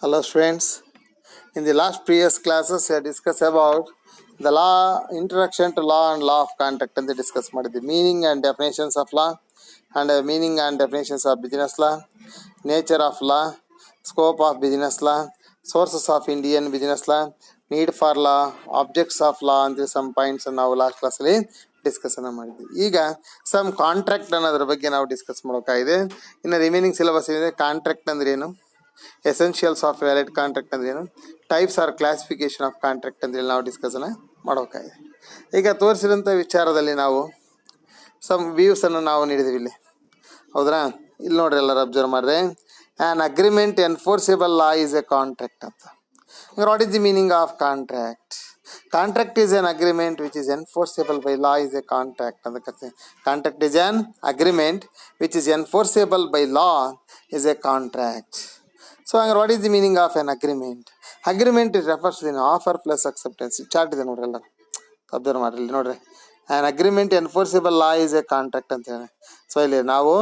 Hello students. In the last previous classes, we discussed about the law, introduction to law and law of contract and discuss the meaning and definitions of law and meaning and definitions of business law, nature of law, scope of business law, sources of Indian business law, need for law, objects of law ಅಂತ some points ನಾವು last ಕ್ಲಾಸಲ್ಲಿ discussion ಮಾಡಿದ್ವಿ. ಈಗ some contract ಅನ್ನೋದ್ರ ಬಗ್ಗೆ ನಾವು discuss ಮಾಡೋಕ್ಕಾಗಿದೆ. ಇನ್ನು remaining syllabus ಇದೆ. ಕಾಂಟ್ರಾಕ್ಟ್ ಅಂದ್ರೆ ಏನು, ಎಸೆನ್ಷಿಯಲ್ಸ್ ಆಫ್ ವ್ಯಾಲಿಡ್ ಕಾಂಟ್ರಾಕ್ಟ್ ಅಂದ್ರೆ ಏನು, types or classification of contract ಅಂದ್ರೆ ನಾವು ಡಿಸ್ಕಷನ್ ಮಾಡೋಕ್ಕಾಗಿದೆ. ಈಗ ತೋರಿಸಿದಂಥ ವಿಚಾರದಲ್ಲಿ ನಾವು ಸಮ್ ವ್ಯೂಸನ್ನು ನಾವು ನೀಡಿದ್ದೀವಿ ಇಲ್ಲಿ, ಹೌದ್ರಾ? ಇಲ್ಲಿ ನೋಡ್ರಿ, ಎಲ್ಲರೂ ಅಬ್ಸರ್ವ್ ಮಾಡಿದ್ರೆ an agreement enforceable law is a contract ಅಂತ. What is the meaning of contract? Contract is an agreement which is enforceable by law is a contract ಅಂತ ಕರಿತೀವಿ. Contract is an agreement which is enforceable by law is a contract. So what is the meaning of an agreement? Agreement refers to an offer plus acceptance. Chart ಇದೆ ನೋಡ್ರಿ, ಎಲ್ಲ observe ಮಾಡ್ರಿ ಇಲ್ಲಿ ನೋಡ್ರಿ. An agreement enforceable law is a contract ಅಂತ ಹೇಳಿ. So ಇಲ್ಲಿ ನಾವು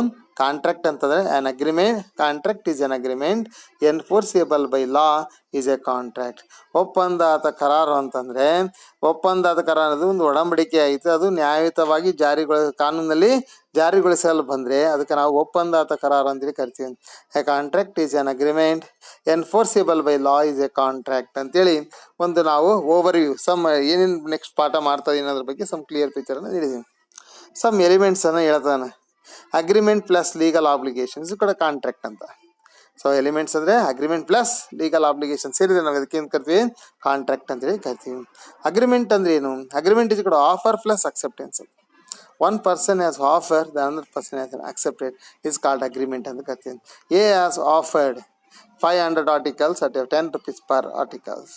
ಕಾಂಟ್ರಾಕ್ಟ್ ಅಂತಂದರೆ an agreement, contract is an agreement enforceable by law is a contract. ಒಪ್ಪಂದ ಅಥವಾ ಕರಾರು ಅಂತಂದರೆ, ಒಪ್ಪಂದ ಅಥವಾ ಕರಾರು ಅನ್ನೋದು ಒಂದು ಒಡಂಬಡಿಕೆ ಆಯಿತು, ಅದು ನ್ಯಾಯಯುತವಾಗಿ ಕಾನೂನಲ್ಲಿ ಜಾರಿಗೊಳಿಸಲು ಬಂದರೆ ಅದಕ್ಕೆ ನಾವು ಒಪ್ಪಂದ ಅಥವಾ ಕರಾರು ಅಂತೇಳಿ ಕರಿತೀವಿ. A contract is an agreement enforceable by law is a contract ಅಂತೇಳಿ ಒಂದು ನಾವು ಓವರ್ ವ್ಯೂ ಸಮ್ ಏನೇನು ನೆಕ್ಸ್ಟ್ ಪಾಠ ಮಾಡ್ತಾ ಅನ್ನೋದ್ರ ಬಗ್ಗೆ ಸಮ್ ಕ್ಲಿಯರ್ ಪಿಕ್ಚರನ್ನು ನೀಡಿದ್ದೀವಿ. ಸಮ್ ಎಲಿಮೆಂಟ್ಸನ್ನು ಹೇಳ್ತಾನೆ. ಅಗ್ರಿಮೆಂಟ್ ಪ್ಲಸ್ ಲೀಗಲ್ ಆಬ್ಲಿಗೇಷನ್ಸ್ ಈ ಕಡೆ ಕಾಂಟ್ರಾಕ್ಟ್ ಅಂತ. ಸೊ ಎಲಿಮೆಂಟ್ಸ್ ಅಂದರೆ ಅಗ್ರಿಮೆಂಟ್ ಪ್ಲಸ್ ಲೀಗಲ್ ಆಬ್ಲಿಗೇಷನ್ ಸೇರಿದೆ, ನಾವು ಅದಕ್ಕೆ ಏನು ಕರಿತೀವಿ, ಕಾಂಟ್ರಾಕ್ಟ್ ಅಂತೇಳಿ ಕರಿತೀವಿ. ಅಗ್ರಿಮೆಂಟ್ ಅಂದ್ರೆ ಏನು? ಅಗ್ರಿಮೆಂಟ್ ಇಸ್ ಕೂಡ offer plus acceptance. One person has offer, the another person has accepted is called agreement ಅಂತ ಕರಿತೀವಿ. A has offered 500 articles at 10 rupees per articles.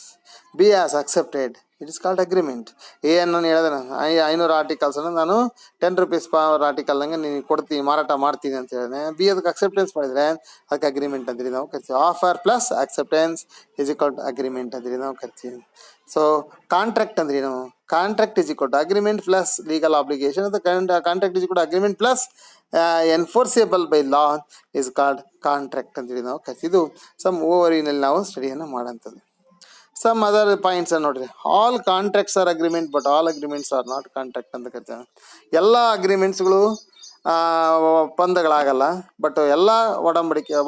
B has accepted, it is called agreement. A ಅನ್ನು ಹೇಳಿದ್ರೆ 500 articles ಅನ್ನು ನಾನು 10 rupees per article ನಂಗೆ ನೀನು ಕೊಡ್ತೀನಿ, ಮಾರಾಟ ಮಾಡ್ತೀನಿ ಅಂತ ಹೇಳಿದ್ರೆ ಬಿ ಅದಕ್ಕೆ ಅಕ್ಸೆಪ್ಟೆನ್ಸ್ ಮಾಡಿದ್ರೆ ಅದಕ್ಕೆ ಅಗ್ರಿಮೆಂಟ್ ಅಂತೇಳಿ ನಾವು ಕರಿತೀವಿ. Offer plus acceptance is equal to agreement ಅಂತೇಳಿ ನಾವು ಕರಿತೀವಿ. ಸೊ ಕಾಂಟ್ರಾಕ್ಟ್ ಅಂದ್ರೆ ಏನು? Contract is equal to agreement plus legal obligation ಅಥವಾ contract is equal to agreement plus enforceable by law is called contract ಅಂತೇಳಿ ನಾವು ಕರಿತೀವಿ. ಸಮ್ ಓವರಿನಲ್ಲಿ ನಾವು ಸ್ಟಡಿಯನ್ನು ಮಾಡೋಂಥದ್ದು. ಸಮ್ ಅದರ್ ಪಾಯಿಂಟ್ಸ್ ನೋಡ್ರಿ. All contracts are agreement but all agreements are not contract ಅಂತ ಕರಿತೇವೆ. ಎಲ್ಲ ಅಗ್ರಿಮೆಂಟ್ಸ್ಗಳು ಒಪ್ಪಂದಗಳಾಗಲ್ಲ, ಬಟ್ ಎಲ್ಲ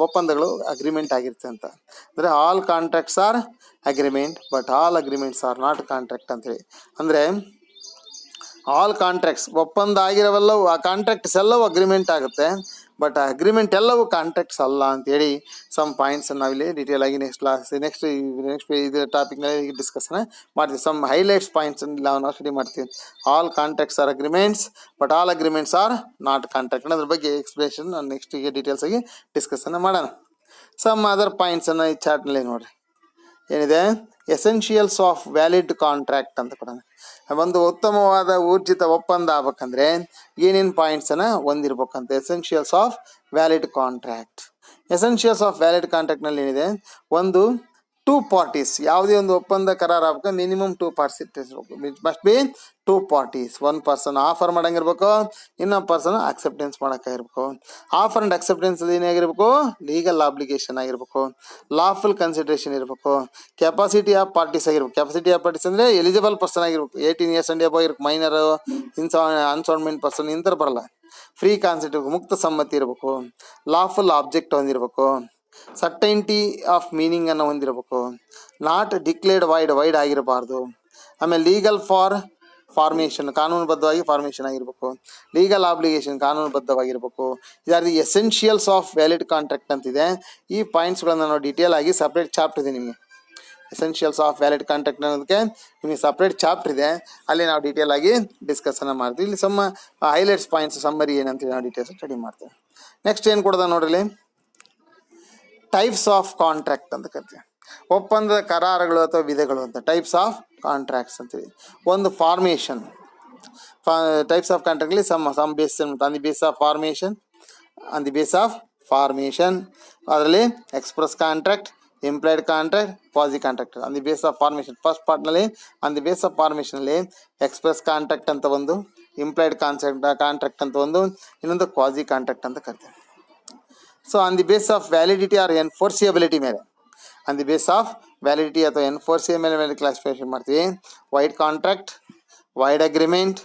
ಒಪ್ಪಂದಗಳು ಅಗ್ರಿಮೆಂಟ್ ಆಗಿರುತ್ತೆ ಅಂತ. ಅಂದರೆ all contracts are agreement but all agreements are not contract ಅಂತೇಳಿ. ಅಂದರೆ ಆಲ್ ಕಾಂಟ್ರಾಕ್ಟ್ಸ್ ಒಪ್ಪಂದ ಆಗಿರೋವೆಲ್ಲವೂ, ಆ ಕಾಂಟ್ರಾಕ್ಟ್ಸ್ ಎಲ್ಲವೂ ಅಗ್ರಿಮೆಂಟ್ ಆಗುತ್ತೆ, ಬಟ್ ಅಗ್ರಿಮೆಂಟ್ ಎಲ್ಲವೂ ಕಾಂಟ್ರಾಕ್ಟ್ಸ್ ಅಲ್ಲ ಅಂತೇಳಿ ಸಮ್ ಪಾಯಿಂಟ್ಸ್ ನಾವಿಲ್ಲಿ ಡೀಟೇಲ್ ಆಗಿ ನೆಕ್ಸ್ಟ್ ಇದು ಟಾಪಿಕ್ನಲ್ಲಿ ಡಿಸ್ಕಷನ್ ಮಾಡ್ತೀವಿ. ಸಮ್ ಹೈಲೈಟ್ಸ್ ಪಾಯಿಂಟ್ಸ್ ನಾವು ಸ್ಟಡಿ ಮಾಡ್ತೀವಿ. All contracts are agreements but all agreements are not contract. ಅದ್ರ ಬಗ್ಗೆ ಎಕ್ಸ್ಪ್ಲೇಷನ್ ನೆಕ್ಸ್ಟ್ ಈಗ ಡೀಟೇಲ್ಸ್ ಆಗಿ ಡಿಸ್ಕಷನ್ ಮಾಡೋಣ. ಸಮ್ ಅದರ್ ಪಾಯಿಂಟ್ಸನ್ನು ಈ ಚಾರ್ಟ್ನಲ್ಲಿ ನೋಡಿರಿ ಏನಿದೆ. ಎಸೆನ್ಷಿಯಲ್ಸ್ ಆಫ್ ವ್ಯಾಲಿಡ್ ಕಾಂಟ್ರಾಕ್ಟ್ ಅಂತ ಕೊಡೋಣ. ಒಂದು ಉತ್ತಮವಾದ ಊರ್ಜಿತ ಒಪ್ಪಂದ ಆಗ್ಬೇಕಂದ್ರೆ ಏನೇನು ಪಾಯಿಂಟ್ಸನ್ನು ಹೊಂದಿರ್ಬೇಕಂತ. Essentials of valid contract. Essentials of valid ಕಾಂಟ್ರಾಕ್ಟ್ನಲ್ಲಿ ಏನಿದೆ, ಒಂದು ಟೂ ಪಾರ್ಟೀಸ್, ಯಾವುದೇ ಒಂದು ಒಪ್ಪಂದ ಕರಾರು ಆಗ್ಬೇಕು ಮಿನಿಮಮ್ 2 ಪಾರ್ಟೀಸ್ ಇಟ್ಟಿರ್ಬೇಕು. It must be 2 parties. One person offer ಮಾಡಂಗಿರ್ಬೇಕು, ಇನ್ನೊಂದು ಪರ್ಸನ್ ಅಕ್ಸೆಪ್ಟೆನ್ಸ್ ಮಾಡೋಕ್ಕಾಗಿರ್ಬೇಕು. ಆಫರ್ ಅಂಡ್ ಅಕ್ಸೆಪ್ಟೆನ್ಸ್ ಏನಾಗಿರ್ಬೇಕು, ಲೀಗಲ್ ಆಬ್ಲಿಗೇಷನ್ ಆಗಿರ್ಬೇಕು, ಲಾಫುಲ್ ಕನ್ಸಿಡರೇಷನ್ ಇರಬೇಕು, ಕೆಪಾಸಿಟಿ ಆಫ್ ಪಾರ್ಟೀಸ್ ಆಗಿರ್ಬೇಕು. ಕೆಪಾಸಿಟಿ ಆಫ್ ಪಾರ್ಟೀಸ್ ಅಂದರೆ ಎಲಿಜಿಬಲ್ ಪರ್ಸನ್ ಆಗಿರ್ಬೇಕು, 18 years ಅಂಡ್ ಅಬೌವ್ ಇರ್ಬೇಕು, ಮೈನರ್, ಅನ್ಸೌಂಡ್ಮೆಂಟ್ ಪರ್ಸನ್ ಇಂಥರು ಬರಲ್ಲ. ಫ್ರೀ ಕಾನ್ಸೆಪ್ಟ್ ಇರಬೇಕು, ಮುಕ್ತ ಸಮ್ಮತಿ ಇರಬೇಕು, ಲಾಫುಲ್ ಆಬ್ಜೆಕ್ಟ್ ಹೊಂದಿರಬೇಕು, ಸರ್ಟೈನಿಟಿ ಆಫ್ ಮೀನಿಂಗ್ ಅನ್ನು ಹೊಂದಿರಬೇಕು, ನಾಟ್ ಡಿಕ್ಲೇರ್ಡ್ ವೈಡ್ ಆಗಿರಬಾರ್ದು. ಆಮೇಲೆ ಲೀಗಲ್ ಫಾರ್ಮೇಷನ್, ಕಾನೂನುಬದ್ಧವಾಗಿ ಫಾರ್ಮೇಷನ್ ಆಗಿರ್ಬೇಕು, ಲೀಗಲ್ ಆಬ್ಲಿಗೇಷನ್ ಕಾನೂನುಬದ್ಧವಾಗಿರ್ಬೇಕು. ಇದರ ಎಸೆನ್ಷಿಯಲ್ಸ್ ಆಫ್ ವ್ಯಾಲಿಡ್ ಕಾಂಟ್ರಾಕ್ಟ್ ಅಂತಿದೆ. ಈ ಪಾಯಿಂಟ್ಸ್ಗಳನ್ನು ನಾವು ಡೀಟೇಲ್ ಆಗಿ ಸಪ್ರೇಟ್ ಚಾಪ್ಟರ್ ಇದೆ ನಿಮಗೆ. ಎಸೆನ್ಷಿಯಲ್ಸ್ ಆಫ್ ವ್ಯಾಲಿಡ್ ಕಾಂಟ್ರಾಕ್ಟ್ ಅನ್ನೋದಕ್ಕೆ ನಿಮಗೆ ಸಪ್ರೇಟ್ ಚಾಪ್ಟರ್ ಇದೆ, ಅಲ್ಲಿ ನಾವು ಡೀಟೇಲ್ ಆಗಿ ಡಿಸ್ಕಷನ್ ಮಾಡ್ತೀವಿ. ಇಲ್ಲಿ ಸಮ್ಮ ಹೈಲೈಟ್ಸ್ ಪಾಯಿಂಟ್ಸ್ ಸಮ್ಮರಿ ಏನಂತೇಳಿ ನಾವು ಡೀಟೇಲ್ಸ್ ಸ್ಟಡಿ ಮಾಡ್ತೇವೆ. ನೆಕ್ಸ್ಟ್ ಏನು ಕೊಡ್ದ ನೋಡ್ರಿ, ಟೈಪ್ಸ್ ಆಫ್ ಕಾಂಟ್ರಾಕ್ಟ್ ಅಂತ ಕರಿತೀವಿ. ಒಪ್ಪಂದದ ಕರಾರುಗಳು ಅಥವಾ ವಿಧಗಳು ಅಂತ. ಟೈಪ್ಸ್ ಆಫ್ ಕಾಂಟ್ರಾಕ್ಟ್ಸ್ ಅಂತೀವಿ. ಒಂದು ಫಾರ್ಮೇಷನ್, ಟೈಪ್ಸ್ ಆಫ್ ಕಾಂಟ್ರಾಕ್ಟ್ಲಿ some base on the base of formation, ಅದರಲ್ಲಿ express contract, implied contract, quasi contract. On the base of formation first ಪಾರ್ಟ್ನಲ್ಲಿ ಆನ್ ದಿ ಬೇಸ್ ಆಫ್ ಫಾರ್ಮೇಷನಲ್ಲಿ ಎಕ್ಸ್ಪ್ರೆಸ್ ಕಾಂಟ್ರಾಕ್ಟ್ ಅಂತ ಒಂದು, employed contract ಅಂತ ಒಂದು, ಇನ್ನೊಂದು ಕ್ವಾಸಿ ಕಾಂಟ್ರಾಕ್ಟ್ ಅಂತ ಕರಿತೀವಿ. So on the base of validity or enforceability ಮೇಲೆ, on the base of validity ಅಥವಾ ಎನ್ಫೋರ್ಸಿಬಲ್ ಮೇಲೆ ಕ್ಲಾಸಿಫಿಕೇಶನ್ ಮಾಡ್ತೀವಿ. Void contract, void agreement,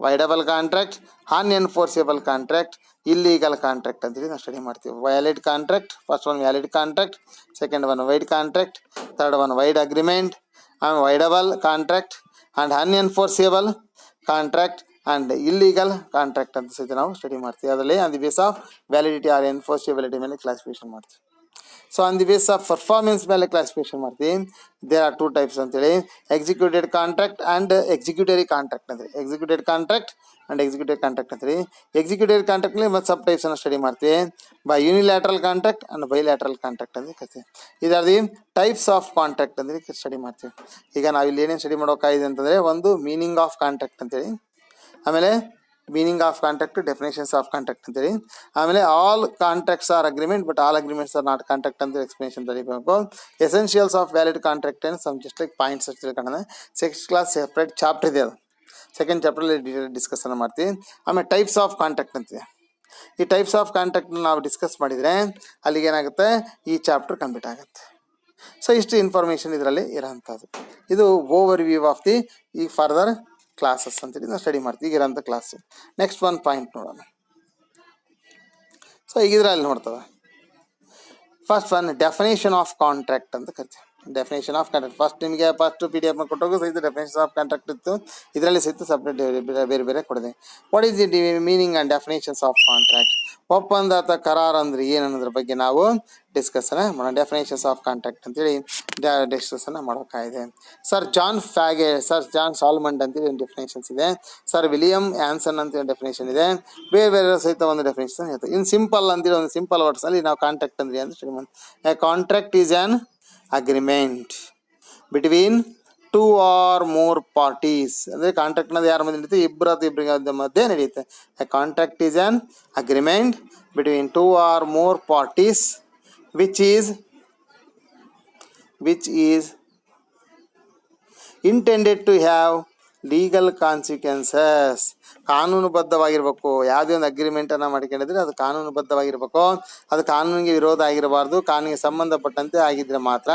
voidable contract, unenforceable contract, illegal contract ಅಂತೇಳಿ ನಾವು ಸ್ಟಡಿ ಮಾಡ್ತೀವಿ. Valid contract, first one valid contract, second one void contract, third one void agreement, and voidable contract, and unenforceable contract, and illegal contract ಅಂತ ಸಹಿತ ನಾವು study ಮಾಡ್ತೀವಿ. ಅದರಲ್ಲಿ on the base of validity or enforceability ಮೇಲೆ classification ಮಾಡ್ತೀವಿ. So on the base of performance ಮೇಲೆ classification ಮಾಡ್ತೀವಿ. There are two types ಅಂತೇಳಿ, executed contract and executory contract ಅಂತೇಳಿ. Executed contract and executed contract ಅಂತೇಳಿ. ಎಕ್ಸಿಕ್ಯೂಟೆಡ್ ಕಾಂಟ್ರಾಕ್ಟ್ಲಿ ಮತ್ತು ಸಬ್ ಟೈಪ್ಸನ್ನು ಸ್ಟಡಿ ಮಾಡ್ತೀವಿ. By unilateral contract and bilateral contract ಅಂತ ಕರಿತೀವಿ. ಇದರ್ ದಿ ಟೈಪ್ಸ್ ಆಫ್ ಕಾಂಟ್ರಾಕ್ಟ್ ಅಂದರೆ ಸ್ಟಡಿ ಮಾಡ್ತೀವಿ. ಈಗ ನಾವು ಇಲ್ಲಿ ಏನೇನು ಸ್ಟಡಿ ಮಾಡೋಕ್ಕಾಗಿದೆ ಅಂತಂದರೆ, ಒಂದು ಮೀನಿಂಗ್ ಆಫ್ ಕಾಂಟ್ರಾಕ್ಟ್ ಅಂತೇಳಿ, ಆಮೇಲೆ meaning of contract, definitions of contract ಅಂತೇಳಿ, ಆಮೇಲೆ all contracts are agreement but all agreements are not contract ಅಂತ ಎಕ್ಸ್ಪ್ಲೇಷನ್ ತಡಿಬೇಕು. ಎಸೆನ್ಷಿಯಲ್ಸ್ ಆಫ್ ವ್ಯಾಲಿಡ್ ಕಾಂಟ್ರಾಕ್ಟ್ ಏನು ಸಮ್ ಜಸ್ಟ್ ಲೈಕ್ ಪಾಯಿಂಟ್ಸ್ ಅಂತ ತಿಳ್ಕೊಳ್ಳೋಣ. ಸಿಕ್ಸ್ ಕ್ಲಾಸ್ ಸೆಪ್ರೇಟ್ ಚಾಪ್ಟರ್ ಇದೆ, ಅದು ಸೆಕೆಂಡ್ ಚಾಪ್ಟರ್ಲಿ ಡೀಟೇಲ್ ಡಿಸ್ಕಷನ್ ಮಾಡ್ತೀವಿ. ಆಮೇಲೆ ಟೈಪ್ಸ್ ಆಫ್ ಕಾಂಟ್ರಾಕ್ಟ್ ಅಂತಿದೆ. ಈ ಟೈಪ್ಸ್ ಆಫ್ ಕಾಂಟ್ರಾಕ್ಟ್ನ ನಾವು ಡಿಸ್ಕಸ್ ಮಾಡಿದರೆ ಅಲ್ಲಿಗೆ ಏನಾಗುತ್ತೆ, ಈ ಚಾಪ್ಟರ್ ಕಂಪ್ಲೀಟ್ ಆಗುತ್ತೆ. ಸೊ ಇಷ್ಟು ಇನ್ಫಾರ್ಮೇಷನ್ ಇದರಲ್ಲಿ ಇರೋಂಥದ್ದು. ಇದು ಓವರ್ ವ್ಯೂ ಆಫ್ ದಿ ಈ ಫರ್ದರ್ ಕ್ಲಾಸಸ್ ಅಂತೇಳಿ ನಾವು ಸ್ಟಡಿ ಮಾಡ್ತೀವಿ ಈಗಿರೋಂಥ ಕ್ಲಾಸು. ನೆಕ್ಸ್ಟ್ ಒಂದು ಪಾಯಿಂಟ್ ನೋಡೋಣ. ಸೊ ಈಗ ಇದರಲ್ಲಿ ನೋಡ್ತವೆ, first one definition of contract ಅಂತ ಕರಿತೀವಿ. ಡೆಫಿನೇಷನ್ ಆಫ್ ಕಾಂಟ್ರಾಕ್ಟ್ ಫಸ್ಟ್ ನಿಮಗೆ ಫಸ್ಟ್ PDF ಕೊಟ್ಟೋಗು ಸಹಿತ ಡೆಫಿನೇಷನ್ ಆಫ್ ಕಾಂಟ್ರಾಕ್ಟ್ ಇತ್ತು, ಇದರಲ್ಲಿ ಸಹಿತ ಸಪ್ರೇಟ್ ಬೇರೆ ಬೇರೆ ಕೊಡಿದೆ. What is the meaning and definitions of contract? ಒಪ್ಪಂದ ಅಥವಾ ಕರಾರು ಅಂದ್ರೆ ಏನು ಅನ್ನೋದ್ರ ಬಗ್ಗೆ ನಾವು ಡಿಸ್ಕಸನ್ನ ಮಾಡೋಣ. ಡೆಫಿನೇಷನ್ಸ್ ಆಫ್ ಕಾಂಟ್ರಾಕ್ಟ್ ಅಂತೇಳಿ ಡಿಸ್ಕಸನ್ನ ಮಾಡೋಕ್ಕಾಗಿದೆ. ಸರ್ ಜಾನ್ ಸಾಲ್ಮಂಡ್ ಅಂತೇಳಿ ಒಂದು ಡೆಫಿನೇಷನ್ಸ್ ಇದೆ. ಸರ್ ವಿಲಿಯಂ ಆನ್ಸನ್ ಅಂತೇಳಿ ಡೆಫಿನೇಷನ್ ಇದೆ. ಬೇರೆ ಬೇರೆ ಸಹಿತ ಒಂದು ಡೆಫಿನೇಷನ್ ಇರುತ್ತೆ. ಇನ್ ಸಿಂಪಲ್ ಅಂತೇಳಿ ಒಂದು ಸಿಂಪಲ್ ವರ್ಡ್ಸಲ್ಲಿ ನಾವು ಕಾಂಟ್ರಾಕ್ಟ್ ಅಂದ್ರೆ ಅಂತ ಸ್ಟಡಿ ಮಾಡಿ. A contract is an agreement between two or more parties. ಅಂದರೆ ಕಾಂಟ್ರಾಕ್ಟ್ ಅನ್ನೋದು ಯಾರ ಮಧ್ಯೆ ನಡೀತೆ, ಇಬ್ಬರ ಅಥವಾ ಇಬ್ಬರ ಮಧ್ಯೆ ನಡೆಯುತ್ತೆ. A contract is an agreement between two or more parties which is intended to have legal consequences. ಕಾನೂನುಬದ್ಧವಾಗಿರ್ಬೇಕು. ಯಾವುದೇ ಒಂದು ಅಗ್ರಿಮೆಂಟನ್ನು ಮಾಡ್ಕೊಂಡಿದ್ರೆ ಅದು ಕಾನೂನುಬದ್ಧವಾಗಿರ್ಬೇಕು. ಅದು ಕಾನೂನಿಗೆ ವಿರೋಧ ಆಗಿರಬಾರ್ದು. ಕಾನೂನಿಗೆ ಸಂಬಂಧಪಟ್ಟಂತೆ ಆಗಿದ್ರೆ ಮಾತ್ರ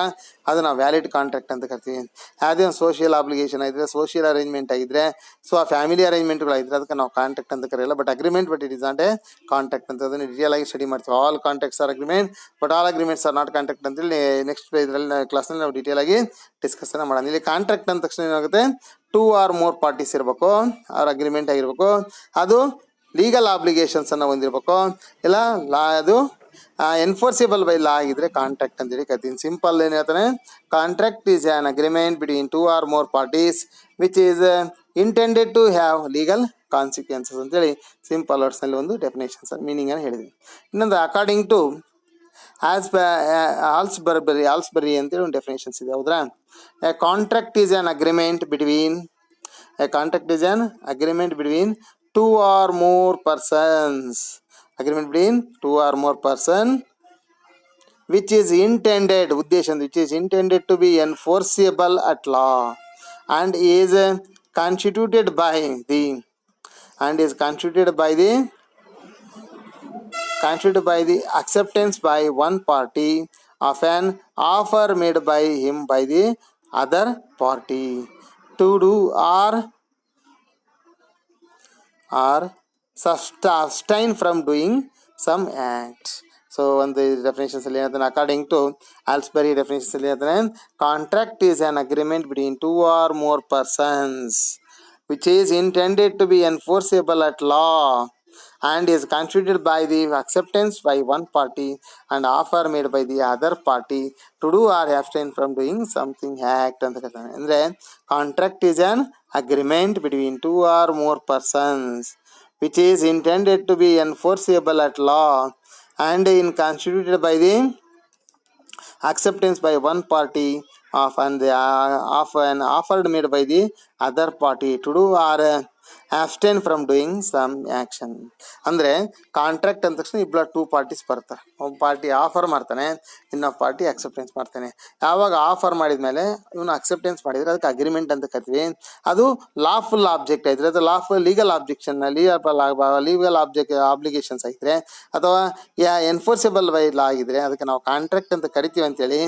ಅದು ನಾವು ವ್ಯಾಲಿಡ್ ಕಾಂಟ್ರಾಕ್ಟ್ ಅಂತ ಕರಿತೀವಿ. ಯಾವುದೇ ಒಂದು ಸೋಷಿಯಲ್ ಆಬ್ಲಿಗೇಷನ್ ಆಗಿದ್ರೆ, ಸೋಷಿಯಲ್ ಅರೇಂಜ್ಮೆಂಟ್ ಆಗಿದ್ರೆ, ಸೊ ಆ ಫ್ಯಾಮಿಲಿ ಅರೇಂಜ್ಮೆಂಟ್ಗಳಾಗಿದ್ರೆ ಅದಕ್ಕೆ ನಾವು ಕಾಂಟ್ರಾಕ್ಟ್ ಅಂತ ಕರೆಯಲ್ಲ. But agreement but it is not a contract ಅಂತ ಅದನ್ನು ಡಿಟೇಲ್ ಆಗಿ ಸ್ಟಡಿ ಮಾಡ್ತೀವಿ. All contracts are agreement but all agreements are not contract ಅಂತೇಳಿ ನೆಕ್ಸ್ಟ್ ಇದರಲ್ಲಿ ಕ್ಲಾಸ್ನಲ್ಲಿ ನಾವು ಡೀಟೇಲ್ ಆಗಿ ಡಿಸ್ಕಷನ್ ಮಾಡೋಣ. ಇಲ್ಲಿ ಕಾಂಟ್ರಾಕ್ಟ್ ಅಂದ ತಕ್ಷಣ ಏನಾಗುತ್ತೆ, ಟೂ ಆರ್ ಮೋರ್ ಪಾರ್ಟೀಸ್ ಇರಬೇಕು, ಅವ್ರ ಅಗ್ರಿಮೆಂಟ್ ಆಗಿರ್ಬೇಕು, ಅದು ಲೀಗಲ್ ಆಬ್ಲಿಗೇಷನ್ಸನ್ನು ಹೊಂದಿರಬೇಕು, ಇಲ್ಲ ಲಾ ಅದು ಎನ್ಫೋರ್ಸಿಬಲ್ ಬೈ ಲಾ ಆಗಿದ್ರೆ ಕಾಂಟ್ರಾಕ್ಟ್ ಅಂತೇಳಿ ಕರಿತೀನಿ. ಸಿಂಪಲ್ ಏನು ಹೇಳ್ತಾನೆ, contract is an agreement between two or more parties which is intended to have legal consequences ಅಂತೇಳಿ ಸಿಂಪಲ್ ವರ್ಡ್ಸ್ನಲ್ಲಿ ಒಂದು ಡೆಫಿನೇಷನ್ಸ್ ಮೀನಿಂಗನ್ನು ಹೇಳಿದ್ವಿ. ಇನ್ನೊಂದು ಅಕಾರ್ಡಿಂಗ್ ಟು ಆಲ್ಸ್ಬರಿ ಅಂತೇಳಿ ಒಂದು ಡೆಫಿನೇಷನ್ಸ್ ಇದೆ, ಹೌದ್ರಾ? A contract is an agreement between two or more persons. agreement between two or more person which is intended to be enforceable at law and is constituted by the acceptance by one party of an offer made by him by the other party to do or abstain from doing some act. So ಒಂದು definitions ಅಲ್ಲಿ ಹೇಳ್ತಾನೆ, according to Halsbury definitions ಅಲ್ಲಿ ಹೇಳ್ತಾನೆ, contract is an agreement between two or more persons which is intended to be enforceable at law and is constituted by the acceptance by one party and offer made by the other party to do or abstain from doing something act ಅಂತ ಹೇಳ್ತಾನೆ. ಅಂದರೆ contract is an agreement between two or more persons which is intended to be enforceable at law and in constituted by the acceptance by one party of an offered made by the other party to do or abstain from doing some action. ಅಂದರೆ contract ಅಂದ ತಕ್ಷಣ ಇಬ್ಬರು 2 parties ಬರ್ತಾರೆ. ಒಬ್ಬ party offer ಮಾಡ್ತಾನೆ, ಇನ್ನೊಬ್ಬ party acceptance ಮಾಡ್ತಾನೆ. ಯಾವಾಗ ಆಫರ್ ಮಾಡಿದ ಮೇಲೆ ಇವನು ಅಕ್ಸೆಪ್ಟೆನ್ಸ್ ಮಾಡಿದರೆ ಅದಕ್ಕೆ ಅಗ್ರಿಮೆಂಟ್ ಅಂತ ಕರಿತೀವಿ. ಅದು ಲಾಫುಲ್ ಆಬ್ಜೆಕ್ಟ್ ಆಗಿದ್ರೆ, ಅದು lawful legal objection legal obligations ಆಗಿದ್ರೆ, ಅಥವಾ ಎನ್ಫೋರ್ಸಬಲ್ ಬೈ ಲಾ ಆಗಿದ್ರೆ ಅದಕ್ಕೆ ನಾವು ಕಾಂಟ್ರಾಕ್ಟ್ ಅಂತ ಕರಿತೀವಿ ಅಂತೇಳಿ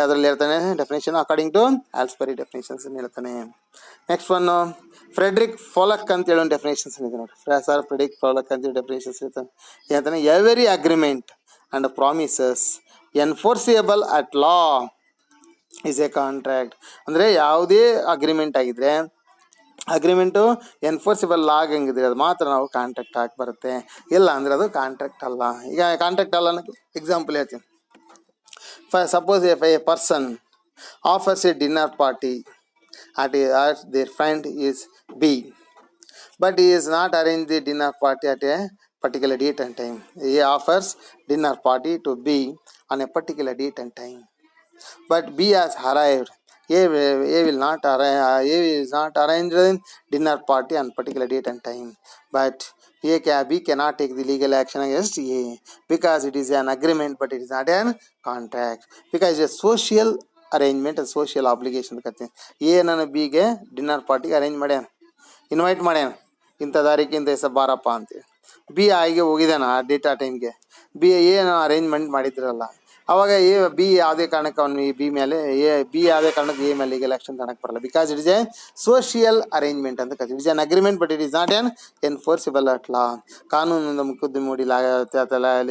ಅದರಲ್ಲಿ ಹೇಳ್ತಾನೆ definition according to Halsbury definitions ಹೇಳ್ತಾನೆ. ನೆಕ್ಸ್ಟ್ ಒನ್ ಫ್ರೆಡ್ರಿಕ್ ಫೋಲಕ್ ಅಂತೇಳಿ ಒಂದು ಡೆಫಿನೇಷನ್ಸ್ ಇದೆ ನೋಡಿ. ಸರ್ ಫ್ರೆಡ್ರಿಕ್ ಫೋಲಕ್ ಅಂತೇಳಿ ಡೆಫಿನೇಷನ್ಸ್ ಇರ್ತಾನೆ. ಹೇಳ್ತಾನೆ every agreement and promises enforceable at law is a contract. ಅಂದರೆ ಯಾವುದೇ ಅಗ್ರಿಮೆಂಟ್ ಆಗಿದ್ರೆ ಅಗ್ರಿಮೆಂಟು ಎನ್ಫೋರ್ಸಿಬಲ್ ಆಗಂಗಿದ್ರೆ ಅದು ಮಾತ್ರ ನಾವು ಕಾಂಟ್ರಾಕ್ಟ್ ಹಾಕಿ ಬರುತ್ತೆ, ಇಲ್ಲ ಅಂದರೆ ಅದು ಕಾಂಟ್ರಾಕ್ಟ್ ಅಲ್ಲ. ಈಗ ಕಾಂಟ್ರಾಕ್ಟ್ ಅಲ್ಲ ಅನ್ನೋಕ್ಕೆ ಎಕ್ಸಾಂಪಲ್ ಹೇಳ್ತೀನಿ. Suppose if a person offers a dinner party at their friend is B, but he is not arranged the dinner party at a particular date and time. He offers dinner party to B on a particular date and time, but B has arrived. A will not arrive. A is not arranged dinner party on particular date and time, but B cannot take the legal action against A because it is an agreement, but it is not an contract, because it is a social arrangement and social obligation. A ನಾನು ಬಿಗೆ dinner ಪಾರ್ಟಿಗೆ arrange ಮಾಡ್ಯಾನ, invite ಮಾಡ್ಯಾನ, ಇಂಥ ತಾರೀಕಿಂದ ಹೆಸರು ಬಾರಪ್ಪ ಅಂತೇಳಿ. ಬಿ ಆಗಿ ಹೋಗಿದ್ದಾನ ಆ ಡೇಟ್ ಆ ಟೈಮ್ಗೆ. ಬಿ ಏನು ಅರೇಂಜ್ಮೆಂಟ್ ಮಾಡಿದ್ರಲ್ಲ, ಅವಾಗ ಬಿ ಯಾವುದೇ ಕಾರಣಕ್ಕೆ ಅವನು ಬಿ ಮೇಲೆ ಬಿ ಯಾವುದೇ ಕಾರಣಕ್ಕೆ ಎ ಮೇಲೆ ಲೀಗಲ್ ಆಕ್ಷನ್ ತಗೊಳಕ್ಕೆ ಬರಲ್ಲ, because it is a social arrangement ಅಂತ ಕರಿತೀವಿ. It is an agreement, but it is not an enforceable at law. ಕಾನೂನಿಂದ ಮುಖದ್ದು ಮೂಡಿ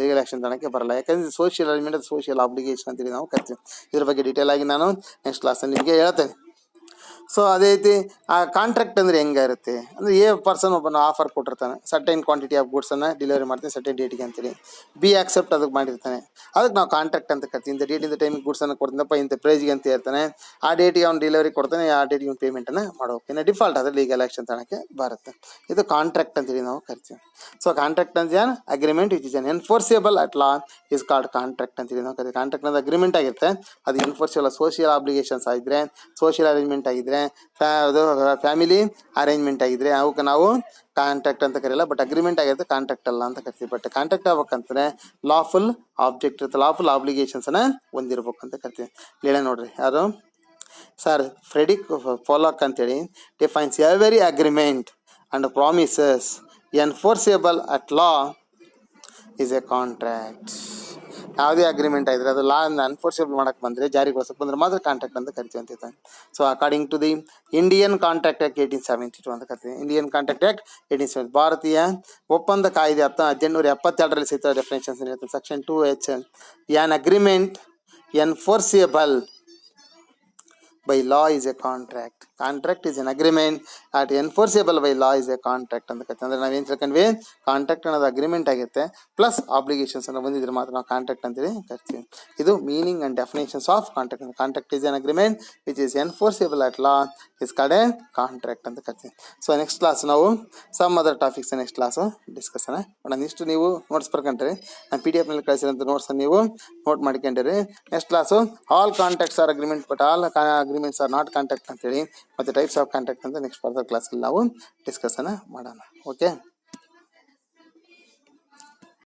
ಲೀಗಲ್ ಆಕ್ಷನ್ ತಗೊಳಕ್ಕೆ ಬರಲ್ಲ, ಯಾಕಂದ್ರೆ ಸೋಷಿಯಲ್ ಅರೇಂಜ್ಮೆಂಟ್ ಅದು ಸೋಷಿಯಲ್ ಆಬ್ಲಿಗೇಷನ್ ಅಂತೇಳಿ ನಾವು ಕರಿತೀವಿ. ಇದ್ರ ಬಗ್ಗೆ ಡೀಟೇಲ್ ಆಗಿ ನಾನು ನೆಕ್ಸ್ಟ್ ಕ್ಲಾಸಲ್ಲಿ ನಿಮಗೆ ಹೇಳ್ತೇನೆ. ಸೊ ಅದೇ ರೀತಿ ಆ ಕಾಂಟ್ರಾಕ್ಟ್ ಅಂದರೆ ಹೆಂಗಿರುತ್ತೆ ಅಂದರೆ, ಎ ಪರ್ಸನ್ ಒಬ್ಬನ ಆಫರ್ ಕೊಟ್ಟಿರ್ತಾನೆ, ಸರ್ಟೈನ್ ಕ್ವಾಂಟಿಟಿ ಆಫ್ ಗೂಡ್ಸನ್ನು ಡೆಲಿವರಿ ಮಾಡ್ತೀನಿ ಸರ್ಟೈನ್ ಡೇಟಿಗೆ ಅಂತೇಳಿ. ಬಿ ಆಕ್ಸೆಪ್ಟ್ ಅದಕ್ಕೆ ಮಾಡಿರ್ತಾನೆ, ಅದಕ್ಕೆ ನಾವು ಕಾಂಟ್ರಾಕ್ಟ್ ಅಂತ ಕರಿತೀವಿ. ಇಂಥ ಡೇಟಿಂದ ಟೈಮಿಗೆ ಗೂಡ್ಸನ್ನು ಕೊಡ್ತೀನಪ್ಪ ಇಂಥ ಪ್ರೈಸ್ಗೆ ಅಂತ ಹೇಳ್ತಾನೆ. ಆ ಡೇಟಿಗೆ ಅವ್ನು ಡೆಲಿವರಿ ಕೊಡ್ತಾನೆ, ಆ ಡೇಟಿಗೆ ಅವ್ನು ಪೇಮೆಂಟನ್ನು ಮಾಡೋಕೆ, ಇನ್ನು ಡಿಫಾಲ್ಟ್ ಆದರೆ ಲೀಗಲ್ ಆಕ್ಷನ್ ತಗೊಳಕ್ಕೆ ಬರುತ್ತೆ. ಇದು ಕಾಂಟ್ರಾಕ್ಟ್ ಅಂತೇಳಿ ನಾವು ಕರಿತೀವಿ. ಸೊ ಕಾಂಟ್ರಾಕ್ಟ್ ಅಂತ ಏನು agreement which is an enforceable at law is called contract ಅಂತೇಳಿ ನಾವು ಕರಿತೀವಿ. ಕಾಂಟ್ರಾಕ್ಟ್ ಅನ್ನೋದು ಅಗ್ರಿಮೆಂಟ್ ಆಗಿರುತ್ತೆ, ಅದು ಎನ್ಫೋರ್ಸಿಬಲ್ ಸೋಷಿಯಲ್ ಆಬ್ಲಿಗೇಷನ್ಸ್ ಆಗಿದ್ರೆ, ಸೋಷಿಯಲ್ ಅರೇಂಜ್ಮೆಂಟ್ ಆಗಿದ್ರೆ, ಅದು ಫ್ಯಾಮಿಲಿ ಅರೇಂಜ್ಮೆಂಟ್ ಆಗಿದ್ರೆ ಅವಕ್ಕೆ ನಾವು ಕಾಂಟ್ರಾಕ್ಟ್ ಅಂತ ಕರೆಯಲ್ಲ, ಬಟ್ ಅಗ್ರಿಮೆಂಟ್ ಆಗಿರುತ್ತೆ ಕಾಂಟ್ರಾಕ್ಟ್ ಅಲ್ಲ ಅಂತ ಕರಿತೀವಿ. ಬಟ್ ಕಾಂಟ್ರಾಕ್ಟ್ ಆಗ್ಬೇಕಂತಂದ್ರೆ ಲಾಫುಲ್ ಆಬ್ಜೆಕ್ಟ್ ಇರುತ್ತೆ, ಲಾಫುಲ್ ಆಬ್ಲಿಗೇಷನ್ಸ್ನ ಹೊಂದಿರ್ಬೇಕು ಅಂತ ಕರಿತೀವಿ. ಹೇಳ ನೋಡ್ರಿ ಯಾರು ಸರ್ ಫ್ರೆಡ್ರಿಕ್ ಫೋಲಕ್ ಅಂತೇಳಿ defines every agreement and promises enforceable at law is a contract. ಯಾವುದೇ ಅಗ್ರಿಮೆಂಟ್ ಆಗಿದ್ರೆ ಅದು ಲಾ ಅನ್ಫೋರ್ಸಿಬಲ್ ಮಾಡಕ್ಕೆ ಬಂದರೆ, ಜಾರಿಗೊಳಿಸಕ್ಕೆ ಬಂದರೆ ಮಾತ್ರ ಕಾಂಟ್ರಾಕ್ಟ್ ಅಂತ ಕರಿತೀವಿ ಅಂತ ಹೇಳ್ತಾನೆ. So according to the Indian contract act 1872 ಅಂತ ಕರಿತೀವಿ. ಇಂಡಿಯನ್ ಕಾಂಟ್ರಾಕ್ಟ್ ಆಕ್ಟ್ 1872 ಭಾರತೀಯ ಒಪ್ಪಂದ ಕಾಯ್ದೆ 1872ರಲ್ಲಿ ಸಹಿತ ಡೆಫಿನೇಷನ್ಸ್ ಹೇಳ್ತಾರೆ. Section 2H, an agreement enforceable by law is a contract. Contract is an agreement at enforceable by law is a contract ಅಂತ ಕರಿತೀವಿ. ಅಂದರೆ ನಾವೇನು ತಿಳ್ಕೊಂಡ್ವಿ, ಕಾಂಟ್ರಾಕ್ಟ್ ಅನ್ನೋದು ಅಗ್ರಿಮೆಂಟ್ ಆಗಿರುತ್ತೆ ಪ್ಲಸ್ ಆಬ್ಲಿಗೇಷನ್ಸ್ ಅನ್ನೋ ಬಂದಿದ್ರೆ ಮಾತ್ರ ನಾವು ಕಾಂಟ್ರಾಕ್ಟ್ ಅಂತೇಳಿ ಕರಿತೀವಿ. ಇದು meaning and definitions of contract. Contract is an agreement which is enforceable at law is called a contract ಅಂತ ಕರಿತೀವಿ. ಸೊ ನೆಕ್ಸ್ಟ್ ಕ್ಲಾಸ್ ನಾವು some other topics next class discussion ಮಾಡೋಣ. ಇಷ್ಟು ನೀವು ನೋಟ್ಸ್ ಬರ್ಕೊಂಡ್ರಿ, ನಾನು PDF ನಲ್ಲಿ ಕಳಿಸಿರೋಂಥ ನೋಟ್ಸನ್ನು ನೀವು ನೋಟ್ ಮಾಡ್ಕೊಂಡಿರಿ. Next class all contracts are agreement but all agreements are not contract ಅಂತೇಳಿ, ಮತ್ತು ಟೈಪ್ಸ್ ಆಫ್ ಕಾಂಟ್ರಾಕ್ಟ್ ಅಂತ ನೆಕ್ಸ್ಟ್ ಫರ್ದರ್ ಕ್ಲಾಸಲ್ಲಿ ನಾವು ಡಿಸ್ಕಷನ್ ಮಾಡೋಣ. ಓಕೆ.